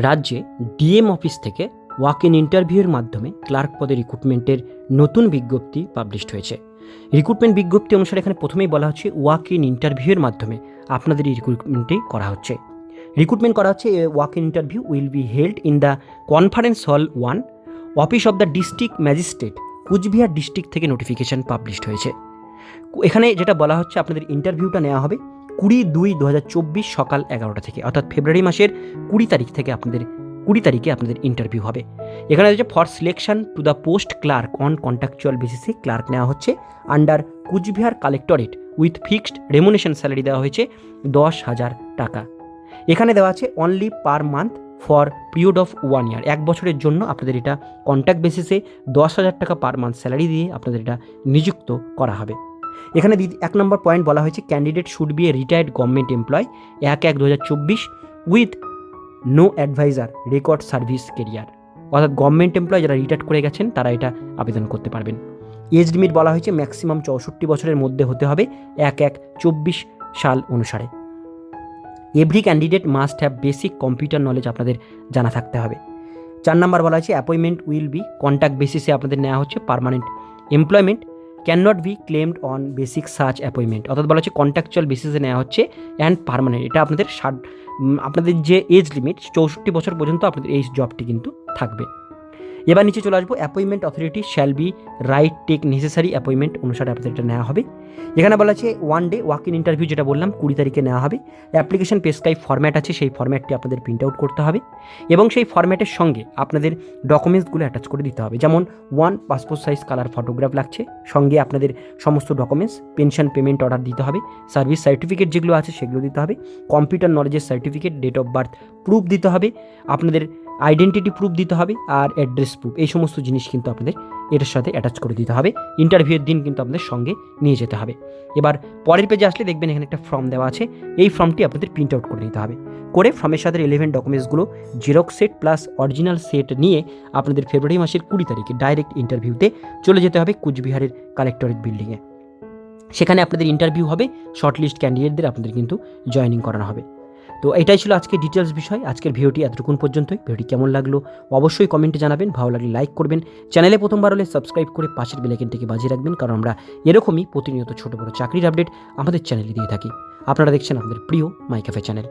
রাজ্যে DM office থেকে walk in ইন্টারভিউয়ের মাধ্যমে ক্লার্ক পদে রিক্রুটমেন্টের নতুন বিজ্ঞপ্তি পাবলিশড হয়েছে। রিক্রুটমেন্ট বিজ্ঞপ্তি অনুসারে এখানে প্রথমেই বলা হচ্ছে ওয়াক ইন ইন্টারভিউয়ের মাধ্যমে আপনাদের এই রিক্রুটমেন্টটি করা হচ্ছে। রিক্রুটমেন্ট করা হচ্ছে walk in interview will be held in the conference hall 1, office of the district magistrate, Cooch Behar district থেকে নোটিফিকেশন পাবলিশড হয়েছে। এখানে যেটা বলা হচ্ছে আপনাদের ইন্টারভিউটা নেওয়া হবে 20/2/2024 সকাল 11টা থেকে, অর্থাৎ ফেব্রুয়ারি মাসের 20 তারিখ থেকে আপনাদের 20 তারিখে আপনাদের ইন্টারভিউ হবে। এখানে হচ্ছে for selection to the post clerk on contractual বেসিসে ক্লার্ক নেওয়া হচ্ছে under Cooch Behar collectorate with fixed remuneration salary দেওয়া হয়েছে 10,000 টাকা। এখানে দেওয়া আছে only per month for period of 1 year, 1 বছরের জন্য আপনাদের এটা কন্ট্রাক্ট বেসিসে 10,000 টাকা পার মান্থ স্যালারি দিয়ে আপনাদের এটা নিযুক্ত করা হবে। এখানে 1 নম্বর পয়েন্ট বলা হয়েছে candidate should be a retired government employee 1/1/2024 with no অ্যাডভাইজার রেকর্ড সার্ভিস কেরিয়ার, অর্থাৎ গভর্নমেন্ট এমপ্লয় যারা রিটায়ার্ড করে গেছেন তারা এটা আবেদন করতে পারবেন। এজ লিমিট বলা হয়েছে ম্যাক্সিমাম 64 বছরের মধ্যে হতে হবে 1/1/24 সাল অনুসারে। Every candidate must have basic computer knowledge আপনাদের জানা থাকতে হবে। 4 নম্বর বলা হয়েছে অ্যাপয়েন্টমেন্ট উইল বি কন্ট্রাক্ট বেসিসে আপনাদের নেওয়া হচ্ছে, permanent employment can not be claimed on basic search appointment, অর্থাৎ বলা হচ্ছে কন্ট্রাকচুয়াল বেসিসে নেওয়া হচ্ছে অ্যান্ড পার্মানেন্ট। এটা আপনাদের আপনাদের যে এজ লিমিট 64 বছর পর্যন্ত আপনাদের এই জবটি কিন্তু থাকবে। এবার নিচে চলে আসবো appointment authority shall be right take necessary appointment অনুসারে আপনাদের এটা নেওয়া হবে। এখানে বলা আছে 1 ডে ওয়াক ইন ইন্টারভিউ, যেটা বললাম 20 তারিখে নেওয়া হবে। অ্যাপ্লিকেশন প্রেসক্রাইব ফরম্যাট আছে, সেই ফরম্যাটটি আপনাদের প্রিন্ট আউট করতে হবে এবং সেই ফরম্যাটের সঙ্গে আপনাদের ডকুমেন্টসগুলো অ্যাটাচ করে দিতে হবে। যেমন 1 পাসপোর্ট সাইজ কালার ফটোগ্রাফ লাগছে, সঙ্গে আপনাদের সমস্ত ডকুমেন্টস, পেনশন পেমেন্ট অর্ডার দিতে হবে, সার্ভিস সার্টিফিকেট যেগুলো আছে সেগুলো দিতে হবে, কম্পিউটার নলেজের certificate, date of birth proof দিতে হবে, আপনাদের আইডেন্টিটি প্রুফ দিতে হবে আর অ্যাড্রেস প্রুফ, এই সমস্ত জিনিস কিন্তু আপনাদের এটার সাথে অ্যাটাচ করে দিতে হবে। ইন্টারভিউয়ের দিন কিন্তু আপনাদের সঙ্গে নিয়ে যেতে হবে। এবার পরের পেজে আসলে দেখবেন এখানে একটা ফর্ম দেওয়া আছে, এই ফর্মটি আপনাদের প্রিন্ট আউট করে নিতে হবে। করে ফর্মের সাথে রিলেভেন্ট ডকুমেন্টসগুলো xerox set plus original set নিয়ে আপনাদের ফেব্রুয়ারি মাসের 20 তারিখে ডাইরেক্ট ইন্টারভিউতে চলে যেতে হবে কুচবিহারের কালেক্টরেট বিল্ডিংয়ে। সেখানে আপনাদের ইন্টারভিউ হবে, শর্টলিস্ট ক্যান্ডিডেটদের আপনাদের কিন্তু জয়েনিং করানো হবে। তো এটাই ছিল আজকে ডিটেলস বিষয়। আজকের ভিডিওটি এতটুকুন পর্যন্তই। ভিডিওটি কেমন লাগলো অবশ্যই কমেন্টে জানাবেন, ভালো লাগলে লাইক করবেন, চ্যানেলে প্রথমবার হলে সাবস্ক্রাইব করে পাশের বেল আইকনটিকে বাজিয়ে রাখবেন, কারণ আমরা এরকমই প্রতিনিয়ত ছোট বড় চাকরির আপডেট আমাদের চ্যানেলে দিয়ে থাকি। আপনারা দেখছেন আমাদের প্রিয় মাই ক্যাফে চ্যানেল।